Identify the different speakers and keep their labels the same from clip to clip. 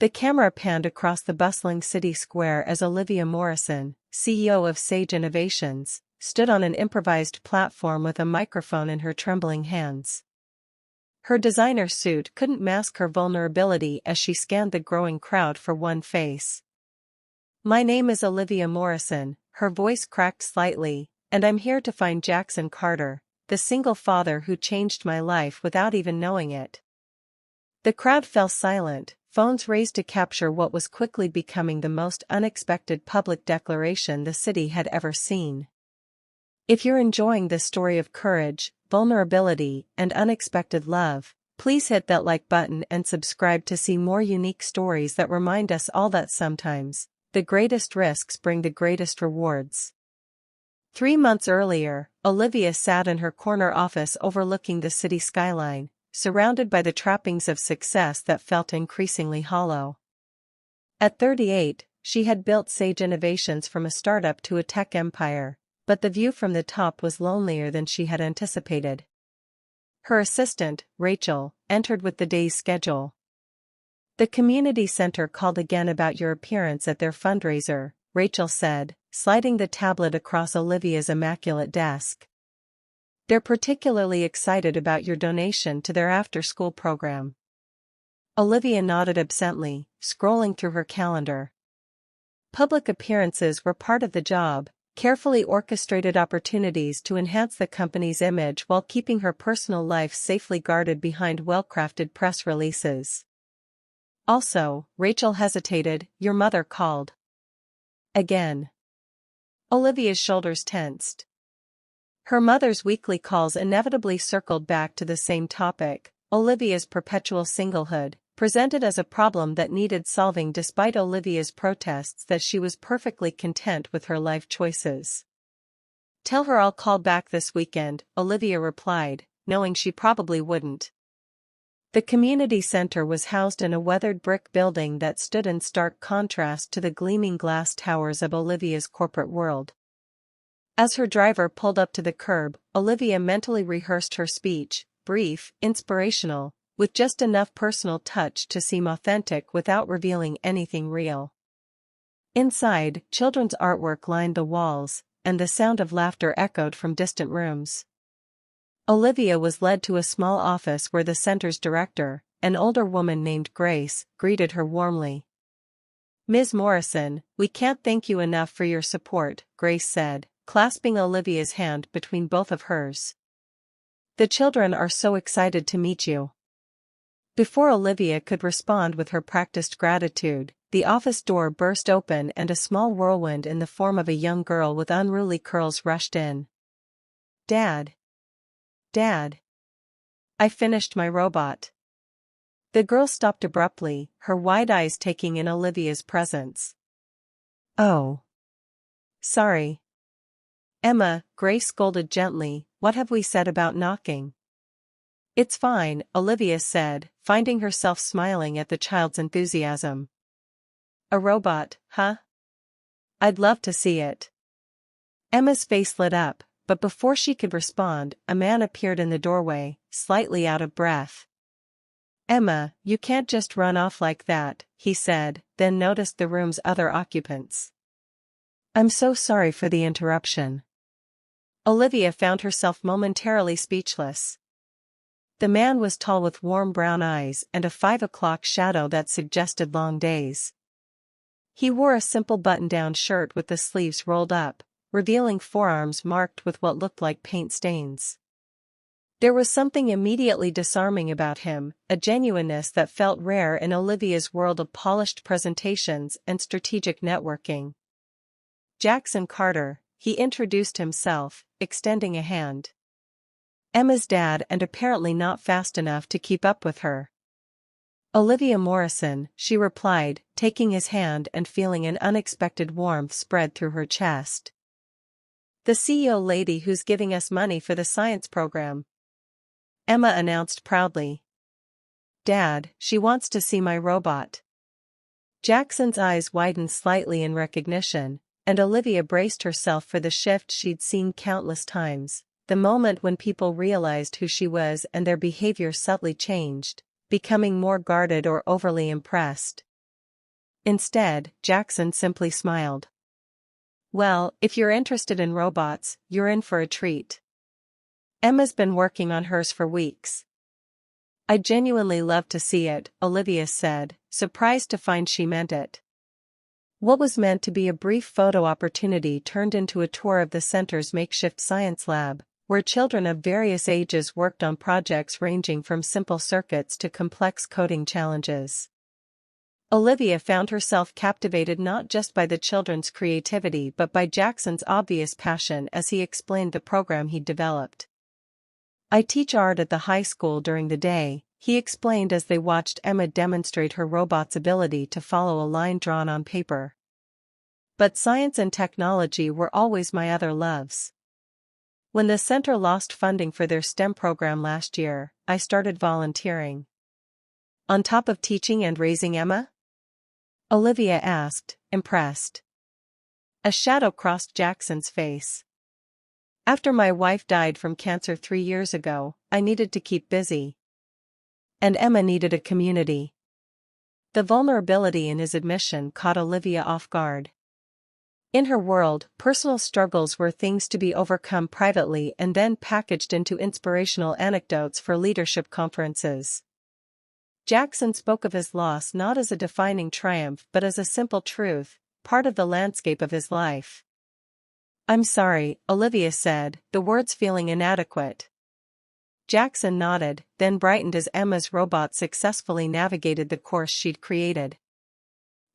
Speaker 1: The camera panned across the bustling city square as Olivia Morison, CEO of Sage Innovations, stood on an improvised platform with a microphone in her trembling hands. Her designer suit couldn't mask her vulnerability as she scanned the growing crowd for one face. "My name is Olivia Morison," her voice cracked slightly, "and I'm here to find Jackson Carter, the single father who changed my life without even knowing it." The crowd fell silent, phones raised to capture what was quickly becoming the most unexpected public declaration the city had ever seen. If you're enjoying this story of courage, vulnerability, and unexpected love, please hit that like button and subscribe to see more unique stories that remind us all that sometimes, the greatest risks bring the greatest rewards. 3 months earlier, Olivia sat in her corner office overlooking the city skyline, surrounded by the trappings of success that felt increasingly hollow. At 38, she had built Sage Innovations from a startup to a tech empire, but the view from the top was lonelier than she had anticipated. Her assistant, Rachel, entered with the day's schedule. "The community center called again about your appearance at their fundraiser," Rachel said, sliding the tablet across Olivia's immaculate desk. "They're particularly excited about your donation to their after-school program." Olivia nodded absently, scrolling through her calendar. Public appearances were part of the job, carefully orchestrated opportunities to enhance the company's image while keeping her personal life safely guarded behind well-crafted press releases. "Also," Rachel hesitated, "your mother called." "Again?" Olivia's shoulders tensed. Her mother's weekly calls inevitably circled back to the same topic: Olivia's perpetual singlehood, presented as a problem that needed solving despite Olivia's protests that she was perfectly content with her life choices. "Tell her I'll call back this weekend," Olivia replied, knowing she probably wouldn't. The community center was housed in a weathered brick building that stood in stark contrast to the gleaming glass towers of Olivia's corporate world. As her driver pulled up to the curb, Olivia mentally rehearsed her speech, brief, inspirational, with just enough personal touch to seem authentic without revealing anything real. Inside, children's artwork lined the walls, and the sound of laughter echoed from distant rooms. Olivia was led to a small office where the center's director, an older woman named Grace, greeted her warmly. "Ms. Morison, we can't thank you enough for your support," Grace said, clasping Olivia's hand between both of hers. "The children are so excited to meet you." Before Olivia could respond with her practiced gratitude, the office door burst open and a small whirlwind in the form of a young girl with unruly curls rushed in. "Dad! Dad! I finished my robot." The girl stopped abruptly, her wide eyes taking in Olivia's presence. "Oh. Sorry." "Emma," Grace scolded gently, "what have we said about knocking?" "It's fine," Olivia said, finding herself smiling at the child's enthusiasm. "A robot, huh? I'd love to see it." Emma's face lit up, but before she could respond, a man appeared in the doorway, slightly out of breath. "Emma, you can't just run off like that," he said, then noticed the room's other occupants. "I'm so sorry for the interruption." Olivia found herself momentarily speechless. The man was tall with warm brown eyes and a 5 o'clock shadow that suggested long days. He wore a simple button-down shirt with the sleeves rolled up, revealing forearms marked with what looked like paint stains. There was something immediately disarming about him, a genuineness that felt rare in Olivia's world of polished presentations and strategic networking. "Jackson Carter," he introduced himself, extending a hand. "Emma's dad, and apparently not fast enough to keep up with her." "Olivia Morison," she replied, taking his hand and feeling an unexpected warmth spread through her chest. "The CEO lady who's giving us money for the science program," Emma announced proudly. "Dad, she wants to see my robot." Jackson's eyes widened slightly in recognition, and Olivia braced herself for the shift she'd seen countless times, the moment when people realized who she was and their behavior subtly changed, becoming more guarded or overly impressed. Instead, Jackson simply smiled. "Well, if you're interested in robots, you're in for a treat. Emma's been working on hers for weeks." "I genuinely love to see it," Olivia said, surprised to find she meant it. What was meant to be a brief photo opportunity turned into a tour of the center's makeshift science lab, where children of various ages worked on projects ranging from simple circuits to complex coding challenges. Olivia found herself captivated not just by the children's creativity but by Jackson's obvious passion as he explained the program he'd developed. "I teach art at the high school during the day," he explained as they watched Emma demonstrate her robot's ability to follow a line drawn on paper. "But science and technology were always my other loves. When the center lost funding for their STEM program last year, I started volunteering." "On top of teaching and raising Emma?" Olivia asked, impressed. A shadow crossed Jackson's face. "After my wife died from cancer 3 years ago, I needed to keep busy. And Emma needed a community." The vulnerability in his admission caught Olivia off guard. In her world, personal struggles were things to be overcome privately and then packaged into inspirational anecdotes for leadership conferences. Jackson spoke of his loss not as a defining triumph but as a simple truth, part of the landscape of his life. "I'm sorry," Olivia said, the words feeling inadequate. Jackson nodded, then brightened as Emma's robot successfully navigated the course she'd created.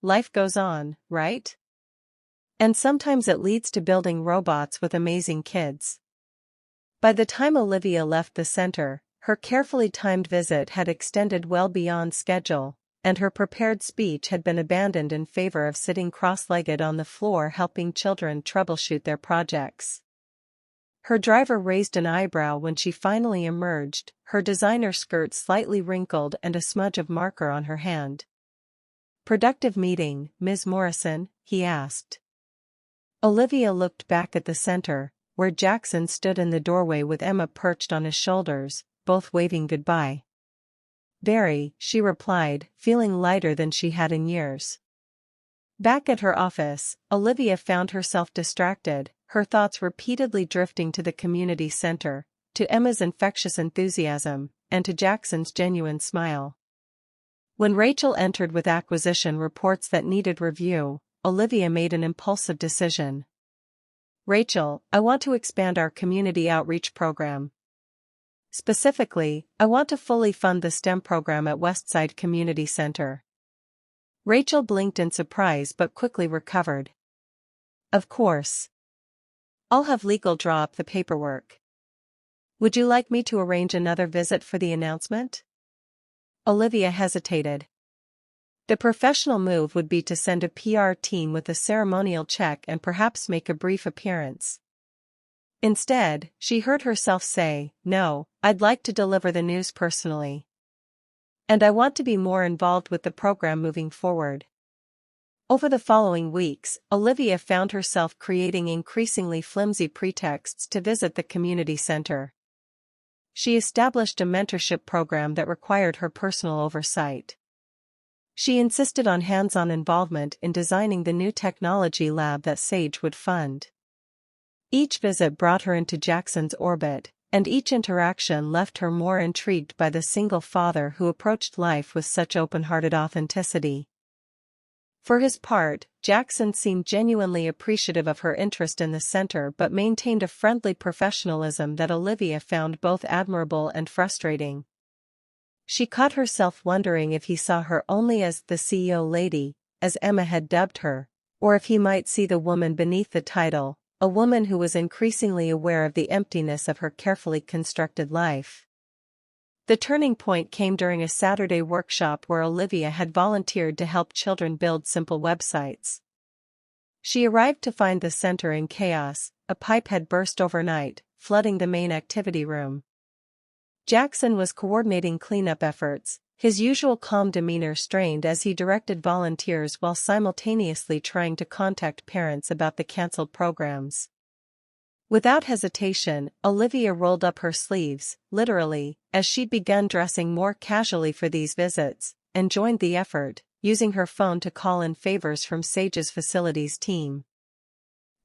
Speaker 1: "Life goes on, right? And sometimes it leads to building robots with amazing kids." By the time Olivia left the center, her carefully timed visit had extended well beyond schedule, and her prepared speech had been abandoned in favor of sitting cross-legged on the floor helping children troubleshoot their projects. Her driver raised an eyebrow when she finally emerged, her designer skirt slightly wrinkled and a smudge of marker on her hand. "Productive meeting, Ms. Morison?" he asked. Olivia looked back at the center, where Jackson stood in the doorway with Emma perched on his shoulders, both waving goodbye. "Very," she replied, feeling lighter than she had in years. Back at her office, Olivia found herself distracted, her thoughts repeatedly drifting to the community center, to Emma's infectious enthusiasm, and to Jackson's genuine smile. When Rachel entered with acquisition reports that needed review, Olivia made an impulsive decision. "Rachel, I want to expand our community outreach program. Specifically, I want to fully fund the STEM program at Westside Community Center." Rachel blinked in surprise but quickly recovered. "Of course. I'll have legal draw up the paperwork. Would you like me to arrange another visit for the announcement?" Olivia hesitated. The professional move would be to send a PR team with a ceremonial check and perhaps make a brief appearance. Instead, she heard herself say, "No, I'd like to deliver the news personally. And I want to be more involved with the program moving forward." Over the following weeks, Olivia found herself creating increasingly flimsy pretexts to visit the community center. She established a mentorship program that required her personal oversight. She insisted on hands-on involvement in designing the new technology lab that Sage would fund. Each visit brought her into Jackson's orbit, and each interaction left her more intrigued by the single father who approached life with such open-hearted authenticity. For his part, Jackson seemed genuinely appreciative of her interest in the center but maintained a friendly professionalism that Olivia found both admirable and frustrating. She caught herself wondering if he saw her only as the CEO lady, as Emma had dubbed her, or if he might see the woman beneath the title, a woman who was increasingly aware of the emptiness of her carefully constructed life. The turning point came during a Saturday workshop where Olivia had volunteered to help children build simple websites. She arrived to find the center in chaos, a pipe had burst overnight, flooding the main activity room. Jackson was coordinating cleanup efforts, his usual calm demeanor strained as he directed volunteers while simultaneously trying to contact parents about the cancelled programs. Without hesitation, Olivia rolled up her sleeves, literally, as she'd begun dressing more casually for these visits, and joined the effort, using her phone to call in favors from Sage's facilities team.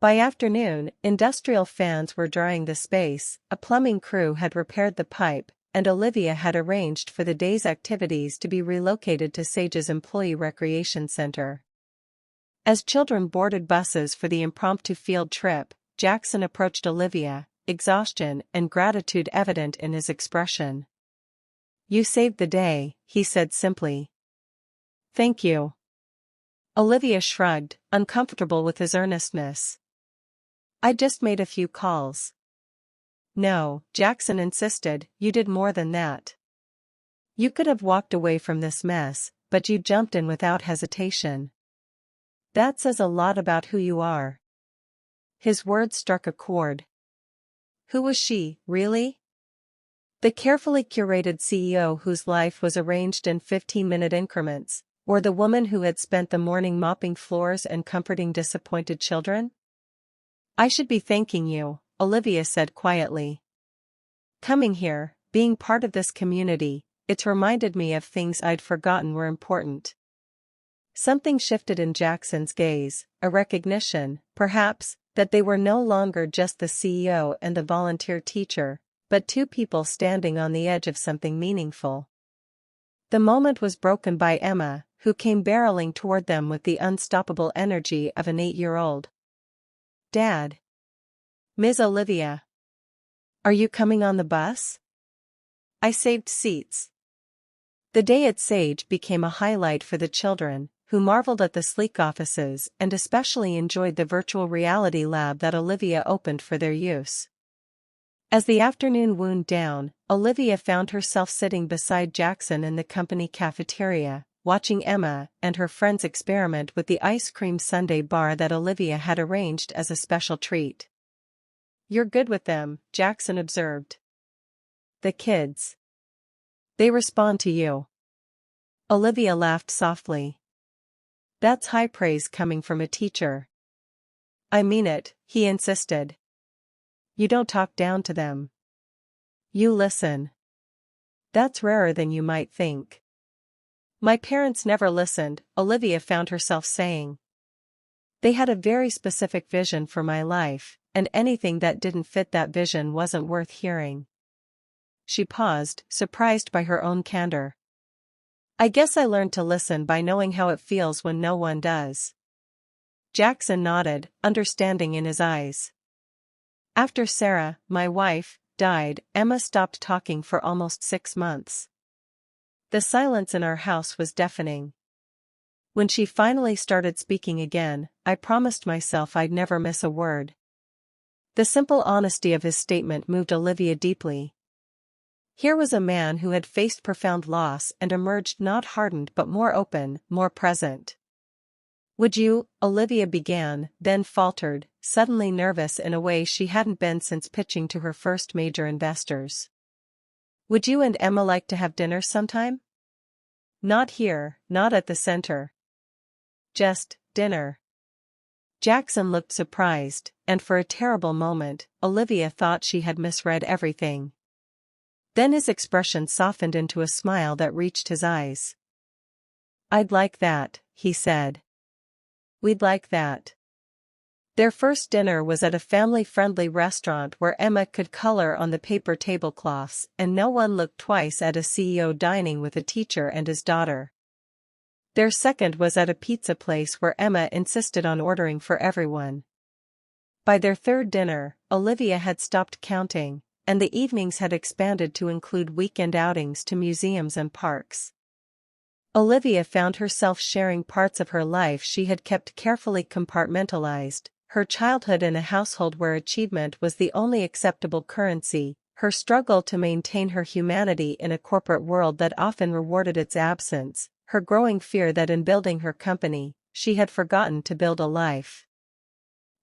Speaker 1: By afternoon, industrial fans were drying the space, a plumbing crew had repaired the pipe, and Olivia had arranged for the day's activities to be relocated to Sage's employee recreation center. As children boarded buses for the impromptu field trip, Jackson approached Olivia, exhaustion and gratitude evident in his expression. "You saved the day," he said simply. "Thank you." Olivia shrugged, uncomfortable with his earnestness. "I just made a few calls." "No," Jackson insisted, "you did more than that. You could have walked away from this mess, but you jumped in without hesitation. That says a lot about who you are." His words struck a chord. Who was she, really? The carefully curated CEO whose life was arranged in 15-minute increments, or the woman who had spent the morning mopping floors and comforting disappointed children? "I should be thanking you," Olivia said quietly. "Coming here, being part of this community, it's reminded me of things I'd forgotten were important." Something shifted in Jackson's gaze, a recognition, perhaps, that they were no longer just the CEO and the volunteer teacher, but two people standing on the edge of something meaningful. The moment was broken by Emma, who came barreling toward them with the unstoppable energy of an 8-year-old. "Dad. Ms. Olivia. Are you coming on the bus? I saved seats." The day at Sage became a highlight for the children, who marveled at the sleek offices and especially enjoyed the virtual reality lab that Olivia opened for their use. As the afternoon wound down, Olivia found herself sitting beside Jackson in the company cafeteria, watching Emma and her friends experiment with the ice cream sundae bar that Olivia had arranged as a special treat. "You're good with them," Jackson observed. "The kids. They respond to you." Olivia laughed softly. "That's high praise coming from a teacher." "I mean it," he insisted. "You don't talk down to them. You listen. That's rarer than you might think." "My parents never listened," Olivia found herself saying. "They had a very specific vision for my life, and anything that didn't fit that vision wasn't worth hearing." She paused, surprised by her own candor. "I guess I learned to listen by knowing how it feels when no one does." Jackson nodded, understanding in his eyes. "After Sarah, my wife, died, Emma stopped talking for almost 6 months. The silence in our house was deafening. When she finally started speaking again, I promised myself I'd never miss a word." The simple honesty of his statement moved Olivia deeply. Here was a man who had faced profound loss and emerged not hardened but more open, more present. "Would you," Olivia began, then faltered, suddenly nervous in a way she hadn't been since pitching to her first major investors. "Would you and Emma like to have dinner sometime? Not here, not at the center. Just dinner." Jackson looked surprised, and for a terrible moment, Olivia thought she had misread everything. Then his expression softened into a smile that reached his eyes. "I'd like that," he said. "We'd like that." Their first dinner was at a family-friendly restaurant where Emma could color on the paper tablecloths, and no one looked twice at a CEO dining with a teacher and his daughter. Their second was at a pizza place where Emma insisted on ordering for everyone. By their third dinner, Olivia had stopped counting, and the evenings had expanded to include weekend outings to museums and parks. Olivia found herself sharing parts of her life she had kept carefully compartmentalized, her childhood in a household where achievement was the only acceptable currency, her struggle to maintain her humanity in a corporate world that often rewarded its absence, her growing fear that in building her company, she had forgotten to build a life.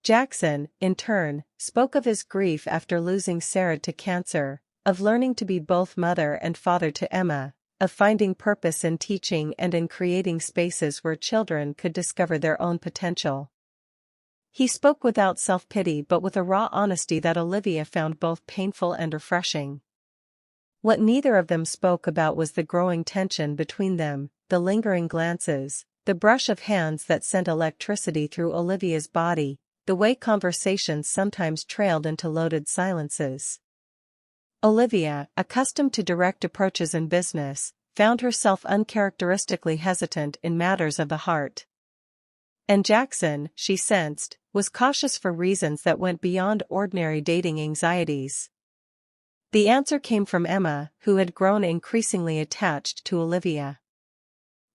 Speaker 1: Jackson, in turn, spoke of his grief after losing Sarah to cancer, of learning to be both mother and father to Emma, of finding purpose in teaching and in creating spaces where children could discover their own potential. He spoke without self-pity but with a raw honesty that Olivia found both painful and refreshing. What neither of them spoke about was the growing tension between them, the lingering glances, the brush of hands that sent electricity through Olivia's body, the way conversations sometimes trailed into loaded silences. Olivia, accustomed to direct approaches in business, found herself uncharacteristically hesitant in matters of the heart. And Jackson, she sensed, was cautious for reasons that went beyond ordinary dating anxieties. The answer came from Emma, who had grown increasingly attached to Olivia.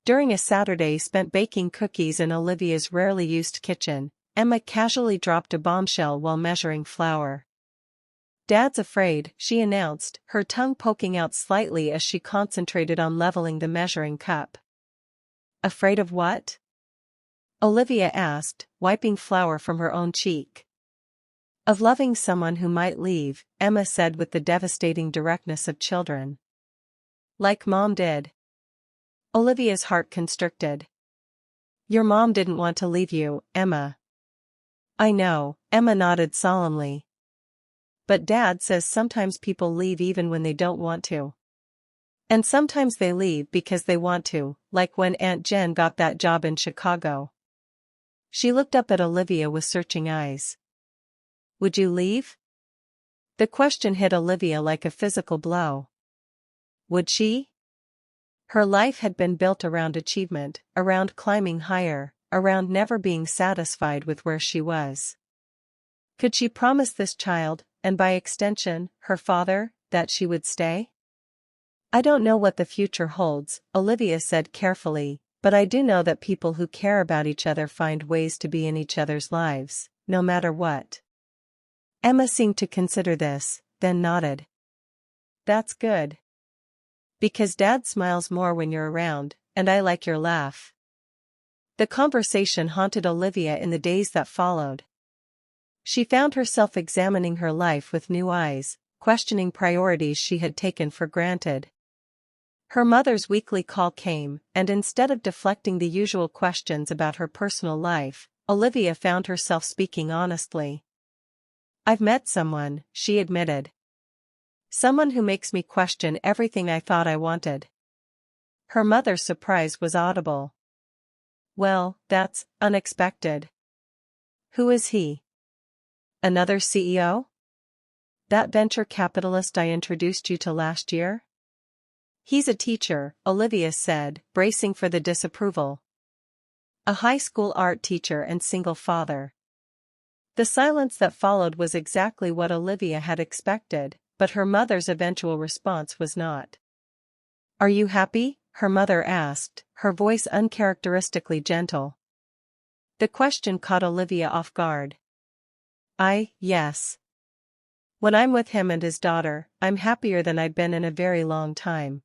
Speaker 1: During a Saturday spent baking cookies in Olivia's rarely used kitchen, Emma casually dropped a bombshell while measuring flour. "Dad's afraid," she announced, her tongue poking out slightly as she concentrated on leveling the measuring cup. "Afraid of what?" Olivia asked, wiping flour from her own cheek. "Of loving someone who might leave," Emma said with the devastating directness of children. "Like Mom did." Olivia's heart constricted. "Your mom didn't want to leave you, Emma." "I know," Emma nodded solemnly. "But Dad says sometimes people leave even when they don't want to. And sometimes they leave because they want to, like when Aunt Jen got that job in Chicago." She looked up at Olivia with searching eyes. "Would you leave?" The question hit Olivia like a physical blow. Would she? Her life had been built around achievement, around climbing higher, around never being satisfied with where she was. Could she promise this child, and by extension, her father, that she would stay? "I don't know what the future holds," Olivia said carefully, "but I do know that people who care about each other find ways to be in each other's lives, no matter what." Emma seemed to consider this, then nodded. "That's good. Because Dad smiles more when you're around, and I like your laugh." The conversation haunted Olivia in the days that followed. She found herself examining her life with new eyes, questioning priorities she had taken for granted. Her mother's weekly call came, and instead of deflecting the usual questions about her personal life, Olivia found herself speaking honestly. "I've met someone," she admitted. "Someone who makes me question everything I thought I wanted." Her mother's surprise was audible. "Well, that's unexpected. Who is he?" "Another CEO? That venture capitalist I introduced you to last year?" "He's a teacher," Olivia said, bracing for the disapproval. "A high school art teacher and single father." The silence that followed was exactly what Olivia had expected, but her mother's eventual response was not. "Are you happy?" her mother asked, her voice uncharacteristically gentle. The question caught Olivia off guard. Yes. When I'm with him and his daughter, I'm happier than I'd been in a very long time."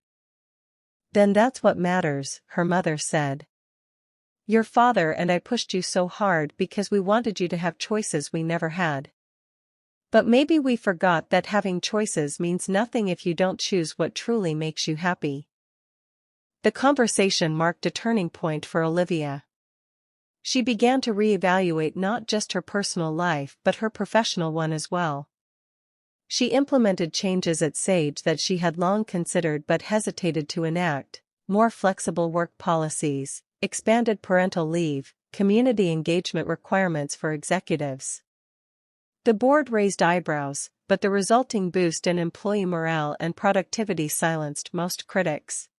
Speaker 1: "Then that's what matters," her mother said. "Your father and I pushed you so hard because we wanted you to have choices we never had. But maybe we forgot that having choices means nothing if you don't choose what truly makes you happy." The conversation marked a turning point for Olivia. She began to reevaluate not just her personal life but her professional one as well. She implemented changes at Sage that she had long considered but hesitated to enact: more flexible work policies, expanded parental leave, community engagement requirements for executives. The board raised eyebrows, but the resulting boost in employee morale and productivity silenced most critics.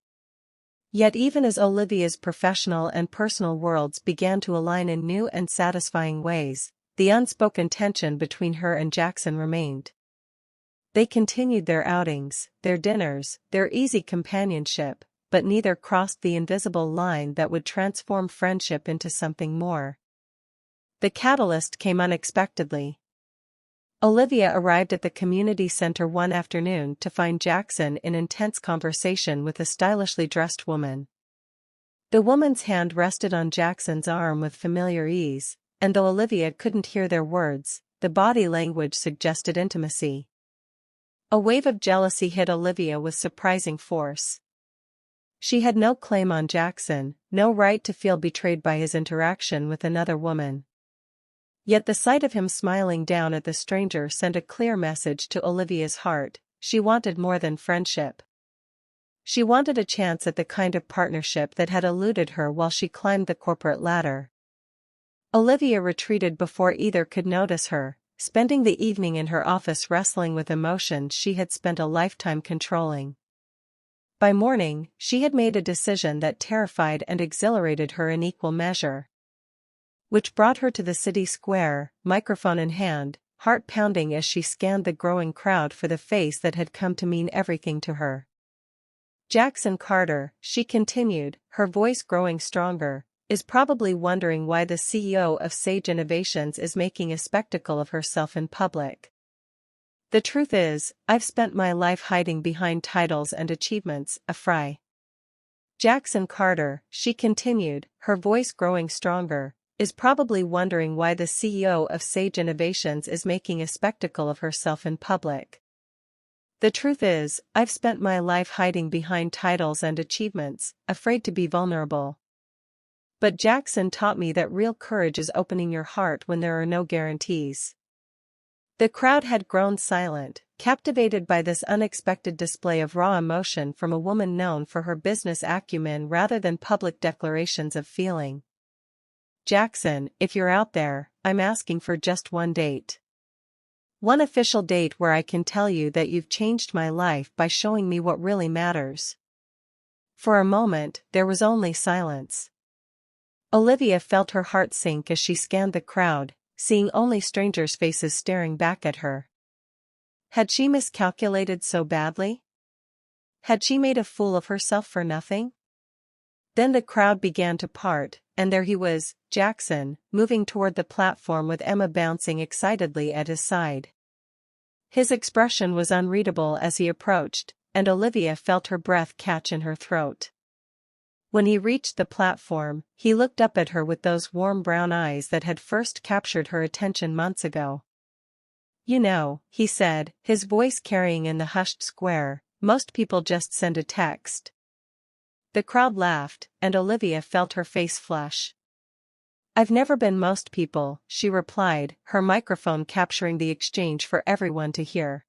Speaker 1: Yet even as Olivia's professional and personal worlds began to align in new and satisfying ways, the unspoken tension between her and Jackson remained. They continued their outings, their dinners, their easy companionship, but neither crossed the invisible line that would transform friendship into something more. The catalyst came unexpectedly. Olivia arrived at the community center one afternoon to find Jackson in intense conversation with a stylishly dressed woman. The woman's hand rested on Jackson's arm with familiar ease, and though Olivia couldn't hear their words, the body language suggested intimacy. A wave of jealousy hit Olivia with surprising force. She had no claim on Jackson, no right to feel betrayed by his interaction with another woman. Yet the sight of him smiling down at the stranger sent a clear message to Olivia's heart: she wanted more than friendship. She wanted a chance at the kind of partnership that had eluded her while she climbed the corporate ladder. Olivia retreated before either could notice her, spending the evening in her office wrestling with emotions she had spent a lifetime controlling. By morning, she had made a decision that terrified and exhilarated her in equal measure. Which brought her to the city square, microphone in hand, heart pounding as she scanned the growing crowd for the face that had come to mean everything to her. Jackson Carter, she continued, her voice growing stronger, is probably wondering why the CEO of Sage Innovations is making a spectacle of herself in public. The truth is, I've spent my life hiding behind titles and achievements, a fry. Jackson Carter, she continued, her voice growing stronger, is probably wondering why the CEO of Sage Innovations is making a spectacle of herself in public. The truth is, I've spent my life hiding behind titles and achievements, afraid to be vulnerable. But Jackson taught me that real courage is opening your heart when there are no guarantees. The crowd had grown silent, captivated by this unexpected display of raw emotion from a woman known for her business acumen rather than public declarations of feeling. Jackson, if you're out there, I'm asking for just one date. One official date where I can tell you that you've changed my life by showing me what really matters. For a moment, there was only silence. Olivia felt her heart sink as she scanned the crowd, seeing only strangers' faces staring back at her. Had she miscalculated so badly? Had she made a fool of herself for nothing? Then the crowd began to part, and there he was, Jackson, moving toward the platform with Emma bouncing excitedly at his side. His expression was unreadable as he approached, and Olivia felt her breath catch in her throat. When he reached the platform, he looked up at her with those warm brown eyes that had first captured her attention months ago. You know, he said, his voice carrying in the hushed square, most people just send a text. The crowd laughed, and Olivia felt her face flush. I've never been most people, she replied, her microphone capturing the exchange for everyone to hear.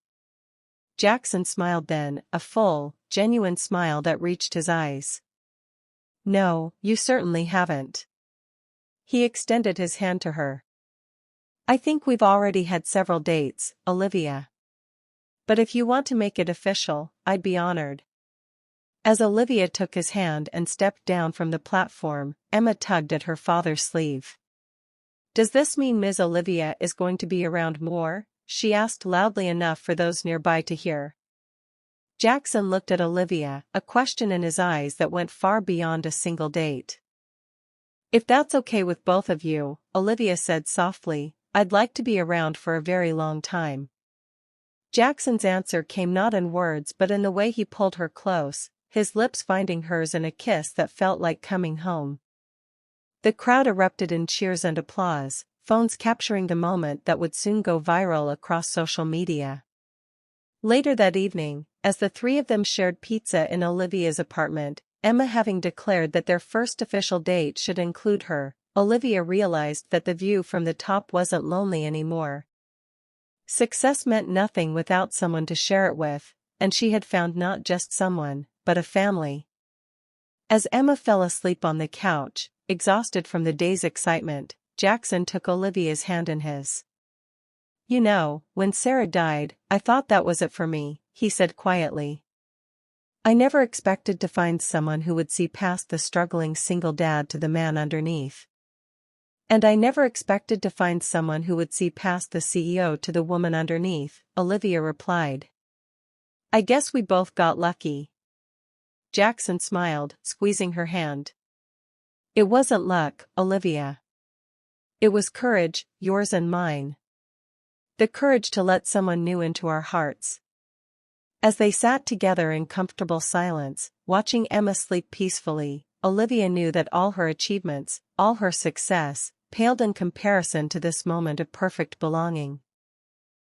Speaker 1: Jackson smiled then, a full, genuine smile that reached his eyes. No, you certainly haven't. He extended his hand to her. I think we've already had several dates, Olivia. But if you want to make it official, I'd be honored. As Olivia took his hand and stepped down from the platform, Emma tugged at her father's sleeve. Does this mean Ms. Olivia is going to be around more? She asked loudly enough for those nearby to hear. Jackson looked at Olivia, a question in his eyes that went far beyond a single date. If that's okay with both of you, Olivia said softly, I'd like to be around for a very long time. Jackson's answer came not in words but in the way he pulled her close, his lips finding hers in a kiss that felt like coming home. The crowd erupted in cheers and applause, phones capturing the moment that would soon go viral across social media. Later that evening, as the three of them shared pizza in Olivia's apartment, Emma having declared that their first official date should include her, Olivia realized that the view from the top wasn't lonely anymore. Success meant nothing without someone to share it with, and she had found not just someone, but a family. As Emma fell asleep on the couch, exhausted from the day's excitement, Jackson took Olivia's hand in his. You know, when Sarah died, I thought that was it for me, he said quietly. I never expected to find someone who would see past the struggling single dad to the man underneath. And I never expected to find someone who would see past the CEO to the woman underneath, Olivia replied. I guess we both got lucky. Jackson smiled, squeezing her hand. It wasn't luck, Olivia. It was courage, yours and mine. The courage to let someone new into our hearts. As they sat together in comfortable silence, watching Emma sleep peacefully, Olivia knew that all her achievements, all her success, paled in comparison to this moment of perfect belonging.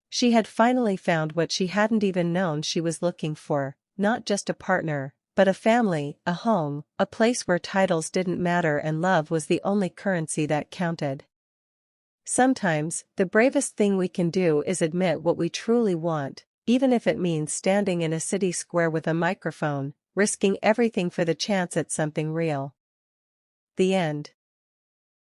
Speaker 1: She had finally found what she hadn't even known she was looking for, not just a partner, but a family, a home, a place where titles didn't matter and love was the only currency that counted. Sometimes, the bravest thing we can do is admit what we truly want, even if it means standing in a city square with a microphone, risking everything for the chance at something real. The end.